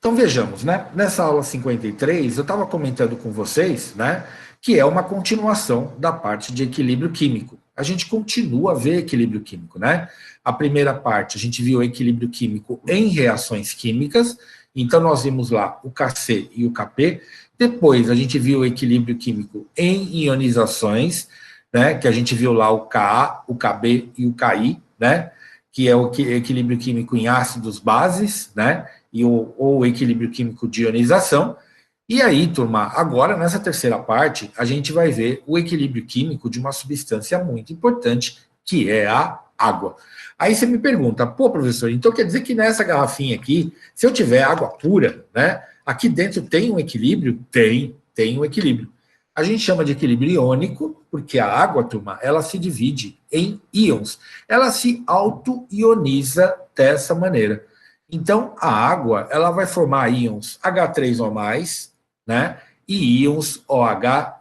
Então, vejamos, né? Nessa aula 53, eu estava comentando com vocês, né, que é uma continuação da parte de equilíbrio químico. A gente continua a ver equilíbrio químico, né? A primeira parte, a gente viu equilíbrio químico em reações químicas, então nós vimos lá o Kc e o Kp. Depois, a gente viu o equilíbrio químico em ionizações, né, que a gente viu lá o Ka, o Kb e o Ki, né, que é o equilíbrio químico em ácidos bases, né, ou equilíbrio químico de ionização. E aí, turma, agora nessa terceira parte, a gente vai ver o equilíbrio químico de uma substância muito importante, que é a água. Aí você me pergunta, pô, professor, então quer dizer que nessa garrafinha aqui, se eu tiver água pura, né, aqui dentro tem um equilíbrio? Tem um equilíbrio. A gente chama de equilíbrio iônico, porque a água, turma, ela se divide em íons. Ela se auto-ioniza dessa maneira. Então, a água, ela vai formar íons H3O+, né, e íons OH-.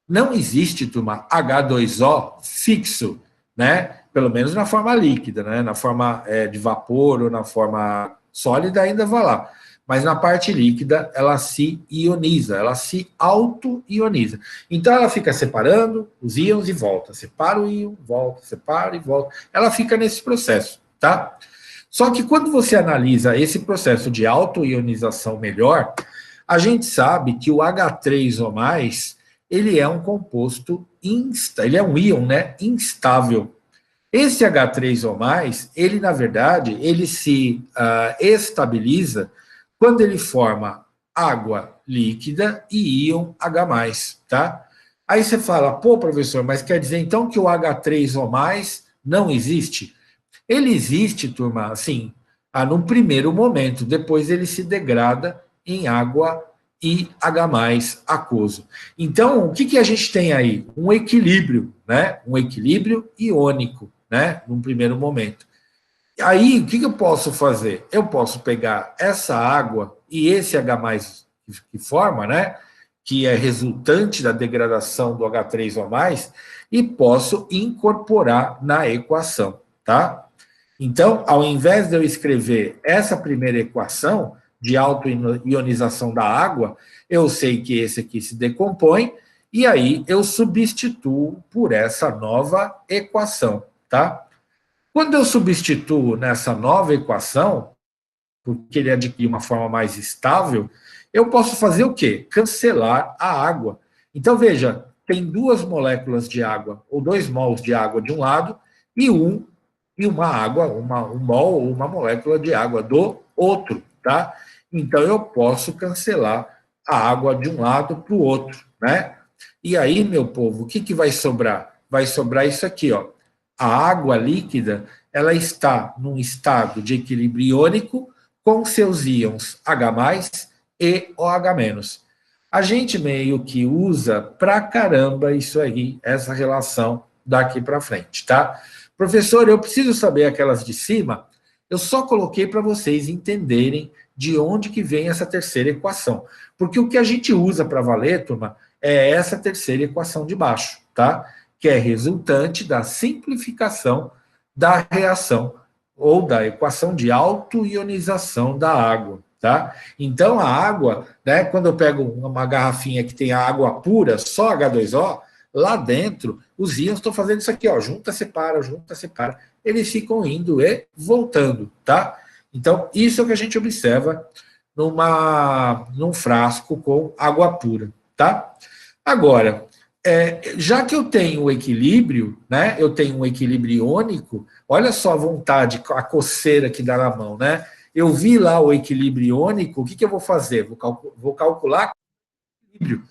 Não existe, turma, H2O fixo, né, pelo menos na forma líquida, né, na forma de vapor ou na forma sólida ainda vai lá. Mas na parte líquida, ela se ioniza, ela se auto-ioniza. Então, ela fica separando os íons e volta. Separa o íon, volta, separa e volta. Ela fica nesse processo, tá? Só que quando você analisa esse processo de auto-ionização melhor, a gente sabe que o H3O+, ele é um composto ele é um íon, né, instável. Esse H3O+, ele na verdade, ele se estabiliza quando ele forma água líquida e íon H+, tá? Aí você fala, pô, professor, mas quer dizer então que o H3O+ não existe? Ele existe, turma, assim, num primeiro momento, depois ele se degrada em água e H+ aquoso. Então, o que a gente tem aí? Um equilíbrio, né? Um equilíbrio iônico, né? Num primeiro momento. Aí, o que eu posso fazer? Eu posso pegar essa água e esse H+ que forma, né? Que é resultante da degradação do H3O+, e posso incorporar na equação, tá? Então, ao invés de eu escrever essa primeira equação de auto-ionização da água, eu sei que esse aqui se decompõe, e aí eu substituo por essa nova equação, tá? Quando eu substituo nessa nova equação, porque ele adquire uma forma mais estável, eu posso fazer o quê? Cancelar a água. Então, veja, tem duas moléculas de água, ou 2 mols de água de um lado, e uma água, um mol ou uma molécula de água do outro, tá? Então, eu posso cancelar a água de um lado para o outro, né? E aí, meu povo, o que vai sobrar? Vai sobrar isso aqui, ó. A água líquida, ela está num estado de equilíbrio iônico com seus íons H+ e OH-. A gente meio que usa pra caramba isso aí, essa relação daqui para frente, tá? Professor, eu preciso saber aquelas de cima? Eu só coloquei para vocês entenderem de onde que vem essa terceira equação. Porque o que a gente usa para valer, turma, é essa terceira equação de baixo, tá? Que é resultante da simplificação da reação ou da equação de auto-ionização da água, tá? Então, a água, né, quando eu pego uma garrafinha que tem a água pura, só H2O, lá dentro, os íons estão fazendo isso aqui, ó, junta, separa, eles ficam indo e voltando, tá? Então, isso é o que a gente observa num frasco com água pura, tá? Agora, já que eu tenho o equilíbrio, né? Eu tenho um equilíbrio iônico, olha só a vontade, a coceira que dá na mão, né? Eu vi lá o equilíbrio iônico, o que eu vou fazer? Vou calcular o equilíbrio.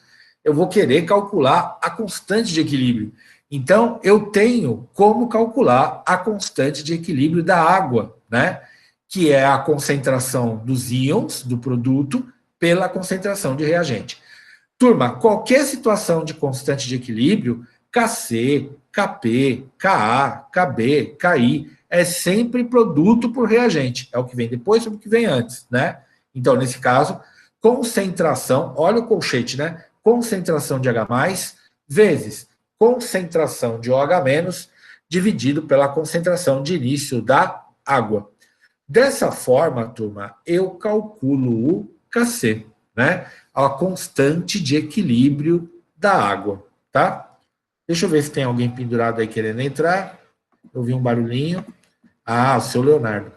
Eu vou querer calcular a constante de equilíbrio. Então, eu tenho como calcular a constante de equilíbrio da água, né? Que é a concentração dos íons do produto pela concentração de reagente. Turma, qualquer situação de constante de equilíbrio, Kc, Kp, Ka, Kb, Ki, é sempre produto por reagente. É o que vem depois sobre o que vem antes, né? Então, nesse caso, concentração, olha o colchete, né? Concentração de H+, vezes concentração de OH- dividido pela concentração de início da água. Dessa forma, turma, eu calculo o Kc, né? A constante de equilíbrio da água, tá? Deixa eu ver se tem alguém pendurado aí querendo entrar. Eu vi um barulhinho. Ah, o seu Leonardo.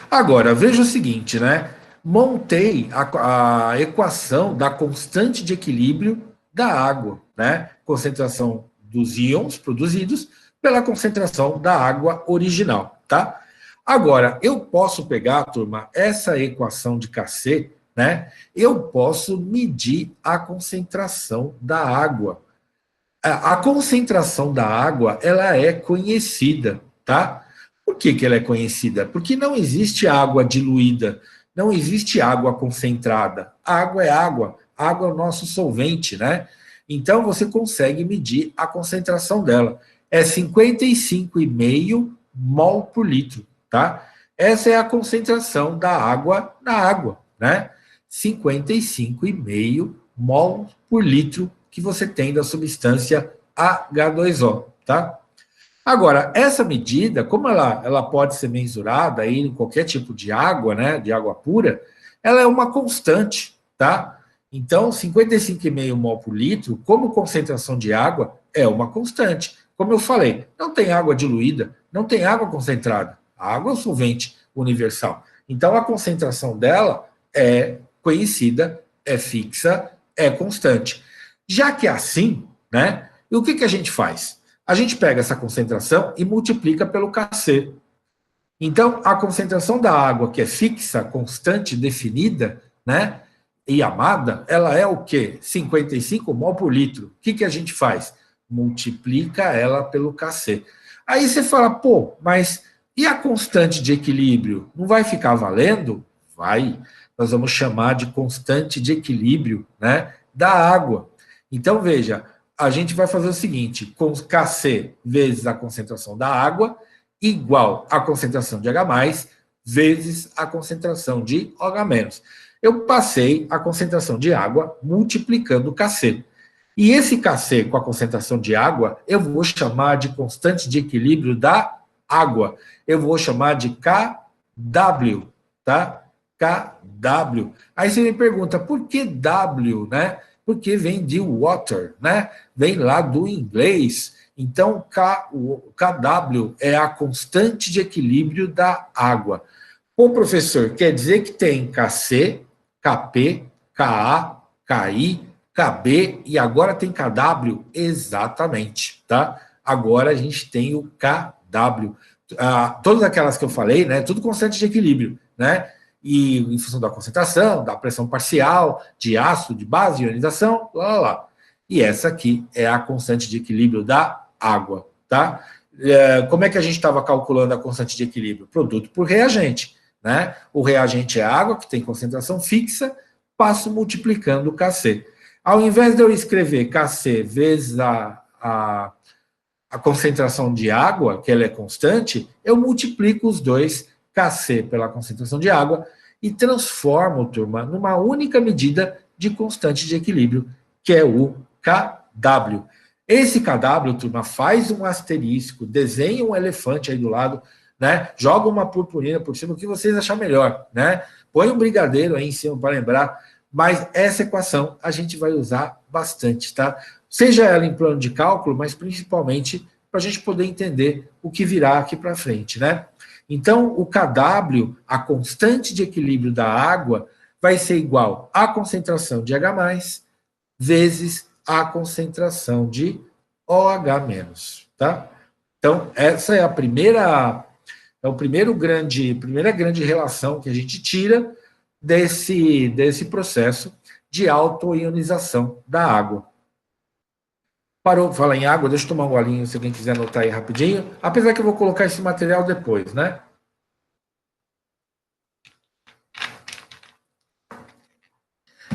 Agora, veja o seguinte, né? Montei a equação da constante de equilíbrio da água, né? Concentração dos íons produzidos pela concentração da água original, tá? Agora, eu posso pegar, turma, essa equação de Kc, né? Eu posso medir a concentração da água. A concentração da água, ela é conhecida, tá? Por que, que ela é conhecida? Porque não existe água diluída, não existe água concentrada. Água, água é o nosso solvente, né? Então você consegue medir a concentração dela. É 55,5 mol por litro, tá? Essa é a concentração da água na água, né? 55,5 mol por litro que você tem da substância H2O, tá? Agora, essa medida, como ela pode ser mensurada aí em qualquer tipo de água, né, de água pura, ela é uma constante, tá? Então, 55,5 mol por litro, como concentração de água, é uma constante. Como eu falei, não tem água diluída, não tem água concentrada. A água é o solvente universal. Então, a concentração dela é conhecida, é fixa, é constante. Já que é assim, né, e o que, que a gente faz? A gente pega essa concentração e multiplica pelo Kc. Então, a concentração da água, que é fixa, constante, definida, né, e amada, ela é o quê? 55 mol por litro. O que, que a gente faz? Multiplica ela pelo Kc. Aí você fala, pô, mas e a constante de equilíbrio? Não vai ficar valendo? Vai. Nós vamos chamar de constante de equilíbrio, né, da água. Então, veja, a gente vai fazer o seguinte, com Kc vezes a concentração da água, igual a concentração de H+, vezes a concentração de OH-. Eu passei a concentração de água multiplicando o Kc. E esse Kc com a concentração de água, eu vou chamar de constante de equilíbrio da água. Eu vou chamar de Kw, tá? Kw. Aí você me pergunta, por que W, né? Porque vem de water, né? Vem lá do inglês. Então, o Kw é a constante de equilíbrio da água. Bom, professor, quer dizer que tem Kc, Kp, Ka, Ki, Kb e agora tem Kw? Exatamente, tá? Agora a gente tem o Kw. Todas aquelas que eu falei, né? Tudo constante de equilíbrio, né? E em função da concentração, da pressão parcial, de ácido, de base, de ionização, lá, lá, lá. E essa aqui é a constante de equilíbrio da água, tá? Como é que a gente estava calculando a constante de equilíbrio? Produto por reagente, né? O reagente é água, que tem concentração fixa, passo multiplicando o Kc. Ao invés de eu escrever Kc vezes a concentração de água, que ela é constante, eu multiplico os dois, Kc pela concentração de água, e transformo, turma, numa única medida de constante de equilíbrio, que é o Kw. Esse Kw, turma, faz um asterisco, desenha um elefante aí do lado, né? Joga uma purpurina por cima, o que vocês acharem melhor, né? Põe um brigadeiro aí em cima para lembrar, mas essa equação a gente vai usar bastante, tá? Seja ela em plano de cálculo, mas principalmente para a gente poder entender o que virá aqui para frente, né? Então, o Kw, a constante de equilíbrio da água, vai ser igual à concentração de H+, vezes a concentração de OH-, tá? Então, essa é a primeira grande relação que a gente tira desse processo de autoionização da água. Parou de falar em água, deixa eu tomar um golinho se alguém quiser anotar aí rapidinho, apesar que eu vou colocar esse material depois, né?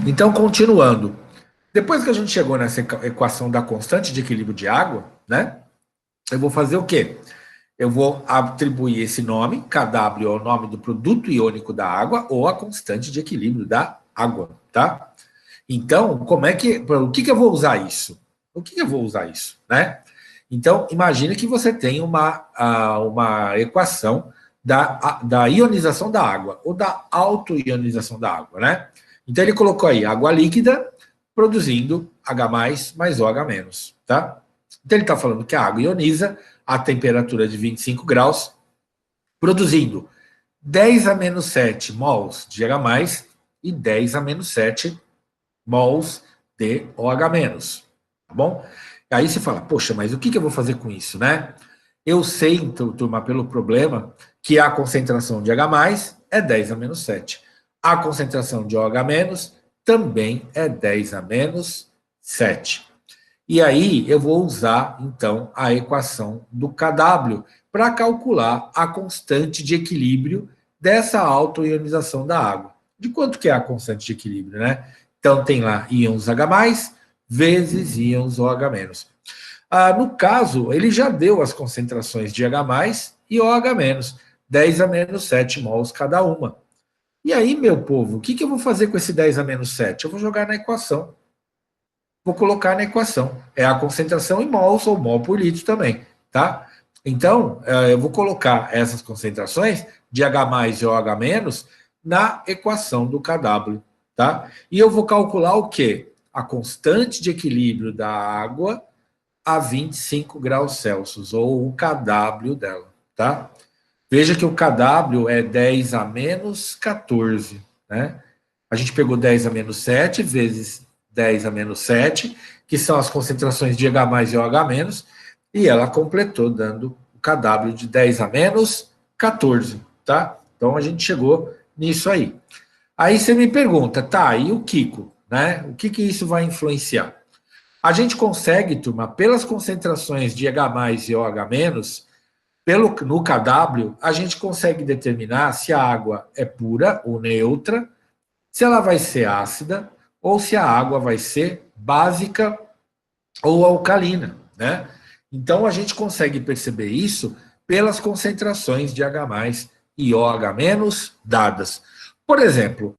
Então, continuando. Depois que a gente chegou nessa equação da constante de equilíbrio de água, né? Eu vou fazer o quê? Eu vou atribuir esse nome, Kw, ao nome do produto iônico da água ou a constante de equilíbrio da água, tá? Então, o que eu vou usar isso? O que eu vou usar isso, né? Então, imagine que você tem uma equação da ionização da água, ou da autoionização da água, né? Então, ele colocou aí água líquida produzindo H+, mais OH-, tá? Então, ele está falando que a água ioniza a temperatura de 25 graus, produzindo 10 a menos 7 mols de H+, e 10 a menos 7 mols de OH-, tá bom? Aí você fala, poxa, mas o que eu vou fazer com isso, né? Eu sei, então, turma, pelo problema, que a concentração de H+, é 10 a menos 7. A concentração de OH- também é 10 a menos 7. E aí eu vou usar, então, a equação do Kw para calcular a constante de equilíbrio dessa autoionização da água. De quanto que é a constante de equilíbrio, né? Então tem lá íons H+, vezes íons OH-. No caso, ele já deu as concentrações de H+, e OH-, 10 a menos 7 mols cada uma. E aí, meu povo, o que eu vou fazer com esse 10 a menos 7? Eu vou jogar na equação. Vou colocar na equação. É a concentração em mols ou mol por litro também, tá? Então, eu vou colocar essas concentrações de H+ e OH- na equação do Kw, tá? E eu vou calcular o quê? A constante de equilíbrio da água a 25 graus Celsius, ou o Kw dela, tá? Veja que o Kw é 10 a menos 14, né? A gente pegou 10 a menos 7 vezes 10 a menos 7, que são as concentrações de H+ e OH-, e ela completou dando o Kw de 10 a menos 14, tá? Então a gente chegou nisso aí. Aí você me pergunta, tá, e o Kiko, né? O que isso vai influenciar? A gente consegue, turma, pelas concentrações de H+ e OH-, no Kw, a gente consegue determinar se a água é pura ou neutra, se ela vai ser ácida ou se a água vai ser básica ou alcalina, né? Então a gente consegue perceber isso pelas concentrações de H+ e OH- dadas. Por exemplo,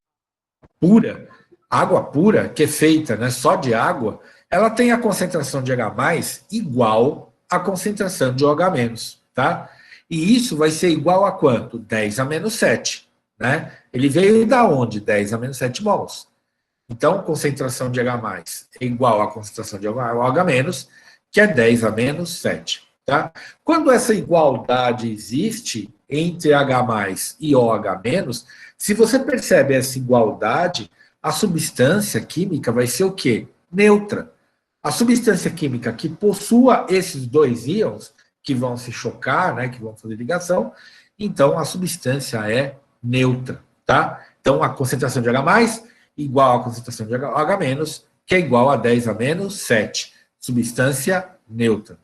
pura, água pura, que é feita, né, só de água, ela tem a concentração de H+ igual à concentração de OH-, tá? E isso vai ser igual a quanto? 10 a menos 7, né? Ele veio da onde? 10 a menos 7 mols. Então, concentração de H+ é igual à concentração de OH-, que é 10 a menos 7, tá? Quando essa igualdade existe entre H+ e OH-, se você percebe essa igualdade, a substância química vai ser o quê? Neutra. A substância química que possua esses dois íons, que vão se chocar, né, que vão fazer ligação, então a substância é neutra, tá? Então a concentração de H+ igual à concentração de OH-, que é igual a 10 a menos 7, substância neutra.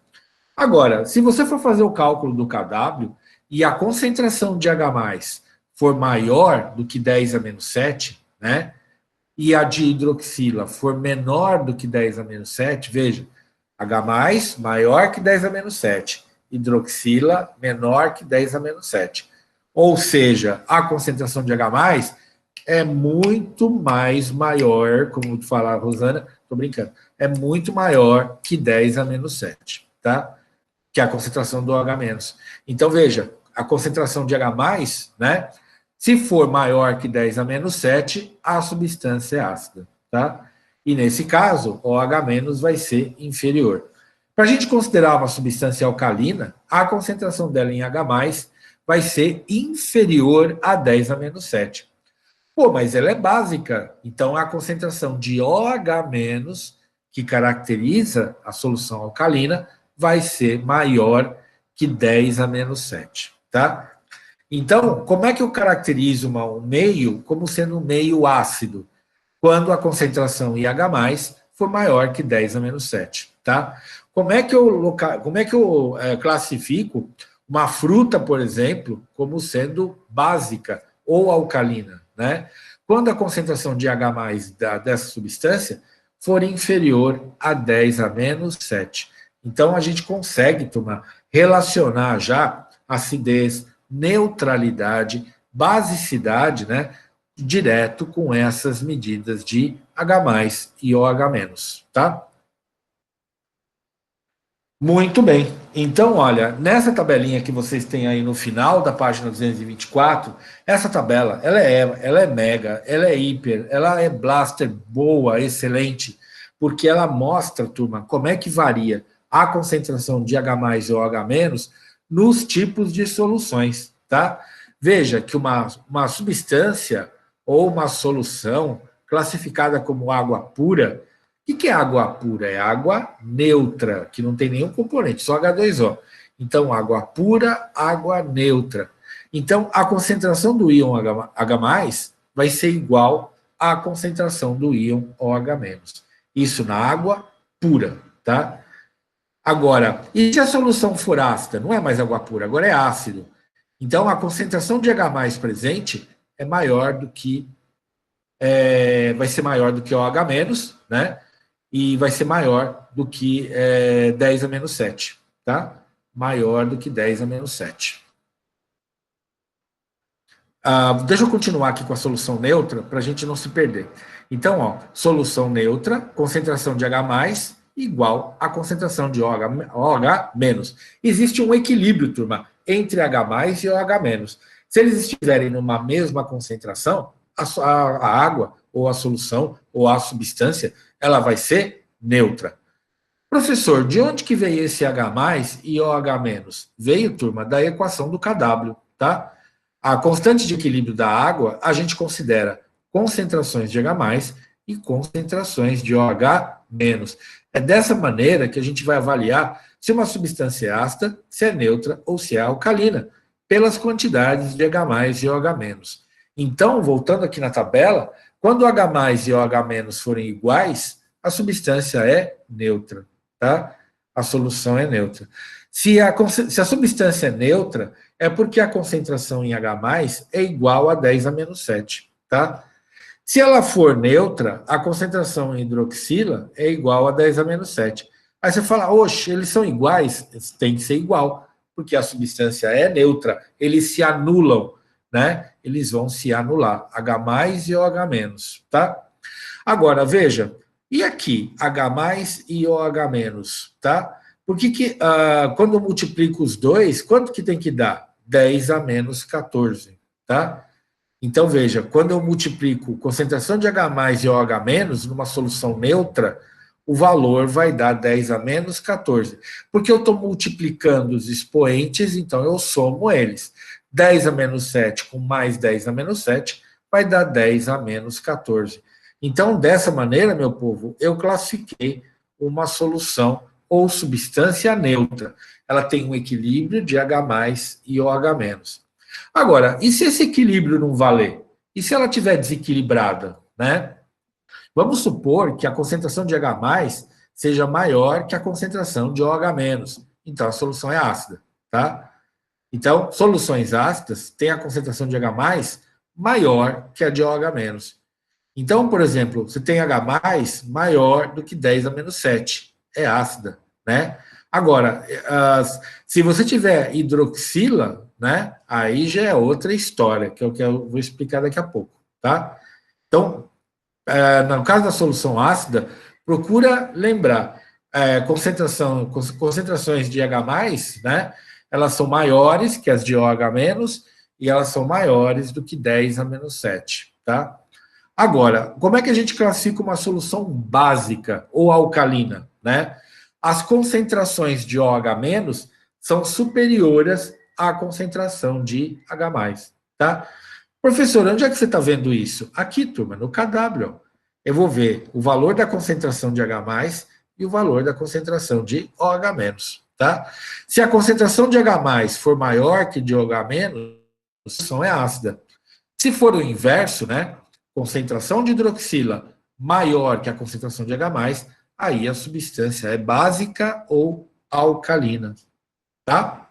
Agora, se você for fazer o cálculo do Kw e a concentração de H+ for maior do que 10 a menos 7, né? E a de hidroxila for menor do que 10 a menos 7, veja, H+ maior que 10 a menos 7, hidroxila menor que 10 a menos 7. Ou seja, a concentração de H+ é muito mais maior, como fala a Rosana, estou brincando, é muito maior que 10 a menos 7, tá? Que é a concentração do OH-. Então, veja, a concentração de H+, né? Se for maior que 10 a menos 7, a substância é ácida, tá? E nesse caso, o OH- vai ser inferior. Para a gente considerar uma substância alcalina, a concentração dela em H+ vai ser inferior a 10 a menos 7. Pô, mas ela é básica. Então, a concentração de OH-, que caracteriza a solução alcalina, vai ser maior que 10 a menos 7, tá? Então, como é que eu caracterizo um meio como sendo um meio ácido? Quando a concentração em H+ for maior que 10 a menos 7, tá? Como é que eu classifico uma fruta, por exemplo, como sendo básica ou alcalina, né? Quando a concentração de H+ dessa substância for inferior a 10 a menos 7. Então, a gente consegue, turma, relacionar já acidez, neutralidade, basicidade, né? Direto com essas medidas de H+ e OH-, tá? Muito bem. Então, olha, nessa tabelinha que vocês têm aí no final da página 224, essa tabela, ela é mega, ela é hiper, ela é blaster boa, excelente, porque ela mostra, turma, como é que varia a concentração de H+ ou H- nos tipos de soluções, tá? Veja que uma substância ou uma solução classificada como água pura, o que é água pura? É água neutra, que não tem nenhum componente, só H2O. Então, água pura, água neutra. Então, a concentração do íon H+ vai ser igual à concentração do íon OH-. Isso na água pura, tá? Agora, e se a solução for ácida? Não é mais água pura, agora é ácido. Então, a concentração de H+ presente é maior do que vai ser maior do que OH-, né? E vai ser maior do que 10 a-7, tá? Maior do que 10 a-7. Deixa eu continuar aqui com a solução neutra, para a gente não se perder. Então, ó, solução neutra, concentração de H+ igual a concentração de OH-. Existe um equilíbrio, turma, entre H+ e OH-. Se eles estiverem numa mesma concentração, a água, ou a solução, ou a substância, ela vai ser neutra. Professor, de onde que veio esse H+ e OH-? Veio, turma, da equação do Kw, tá? A constante de equilíbrio da água, a gente considera concentrações de H+ e concentrações de OH-. É dessa maneira que a gente vai avaliar se uma substância é ácida, se é neutra ou se é alcalina, pelas quantidades de H+ e OH-. Então, voltando aqui na tabela, quando H+ e OH- forem iguais, a substância é neutra, tá? A solução é neutra. Se a substância é neutra, é porque a concentração em H+ é igual a 10 a-7, tá? Se ela for neutra, a concentração em hidroxila é igual a 10 a-7. Aí você fala, oxe, eles são iguais? Tem que ser igual, porque a substância é neutra, eles se anulam, né? Eles vão se anular, H+ e OH-, tá? Agora, veja, e aqui, H+ e OH-, tá? Por que quando eu multiplico os dois, quanto que tem que dar? 10 a-14, tá? Então, veja, quando eu multiplico concentração de H+ e OH- numa solução neutra, o valor vai dar 10 a-14. Porque eu estou multiplicando os expoentes, então eu somo eles. 10 a-7 com mais 10 a-7 vai dar 10 a-14. Então, dessa maneira, meu povo, eu classifiquei uma solução ou substância neutra. Ela tem um equilíbrio de H+ e OH-. Agora, e se esse equilíbrio não valer? E se ela estiver desequilibrada, né? Vamos supor que a concentração de H+ seja maior que a concentração de OH-. Então, a solução é ácida, tá? Então, soluções ácidas têm a concentração de H+ maior que a de OH-. Então, por exemplo, você tem H+ maior do que 10 a-7, é ácida, né? Agora, se você tiver hidroxila, né, aí já é outra história, que é o que eu vou explicar daqui a pouco, tá? Então, no caso da solução ácida, procura lembrar, concentrações de H+, né, elas são maiores que as de OH-, e elas são maiores do que 10 a-7, tá? Agora, como é que a gente classifica uma solução básica ou alcalina, né? As concentrações de OH- são superiores à concentração de H+, tá? Professor, onde é que você está vendo isso? Aqui, turma, no KW. Eu vou ver o valor da concentração de H+ e o valor da concentração de OH-, tá? Se a concentração de H+ for maior que de OH-, a solução é ácida. Se for o inverso, né? Concentração de hidroxila maior que a concentração de H+, aí a substância é básica ou alcalina, tá?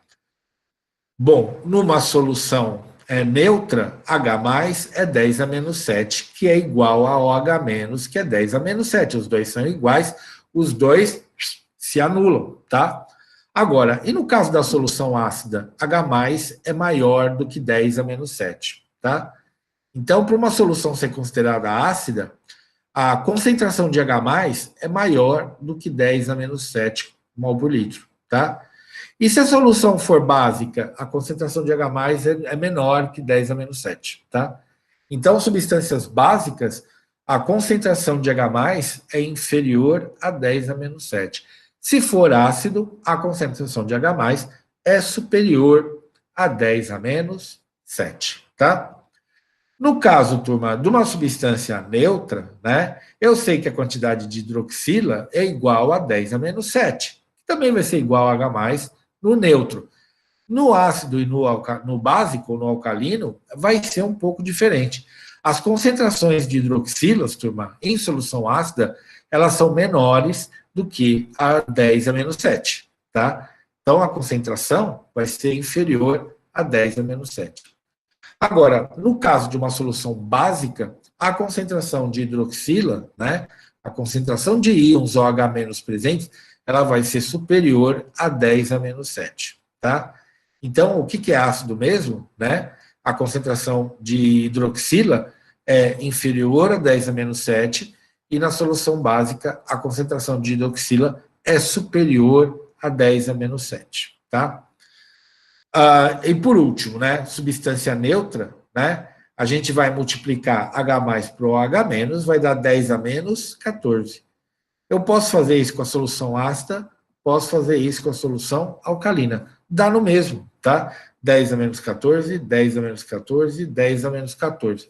Bom, numa solução neutra, H+ é 10 a-7, que é igual a OH-, que é 10 a-7. Os dois são iguais, os dois se anulam, tá? Agora, e no caso da solução ácida, H+ é maior do que 10 a-7, tá? Então, para uma solução ser considerada ácida, a concentração de H+ é maior do que 10 a-7 mol por litro, tá? E se a solução for básica, a concentração de H+, é menor que 10 a menos 7, tá? Então, substâncias básicas, a concentração de H+, é inferior a 10 a menos 7. Se for ácido, a concentração de H+, é superior a 10 a menos 7, tá? No caso, turma, de uma substância neutra, né, eu sei que a quantidade de hidroxila é igual a 10 a menos 7, que também vai ser igual a H+, no neutro. No ácido e no básico, ou no alcalino, vai ser um pouco diferente. As concentrações de hidroxilas, turma, em solução ácida, elas são menores do que a 10 a menos 7, tá? Então, a concentração vai ser inferior a 10 a menos 7. Agora, no caso de uma solução básica, a concentração de hidroxila, né, a concentração de íons OH- presentes, ela vai ser superior a 10 a menos 7, tá? Então, o que é ácido mesmo, né? A concentração de hidroxila é inferior a 10 a menos 7, e na solução básica, a concentração de hidroxila é superior a 10 a menos 7, tá? E por último, né, substância neutra, né, a gente vai multiplicar H+ por OH-, vai dar 10 a menos 14. Eu posso fazer isso com a solução ácida, posso fazer isso com a solução alcalina. Dá no mesmo, tá? 10 a menos 14, 10 a menos 14, 10 a menos 14.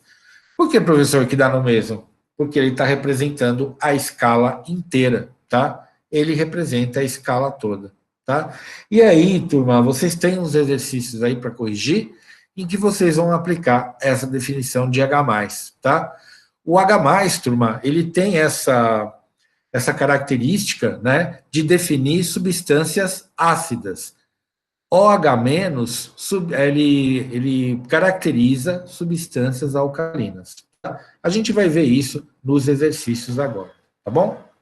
Por que, professor, que dá no mesmo? Porque ele está representando a escala inteira, tá? Ele representa a escala toda, tá? E aí, turma, vocês têm uns exercícios aí para corrigir, em que vocês vão aplicar essa definição de H+, tá? O H+, turma, ele tem essa característica, né, de definir substâncias ácidas. OH-, ele caracteriza substâncias alcalinas. Tá? A gente vai ver isso nos exercícios agora, tá bom?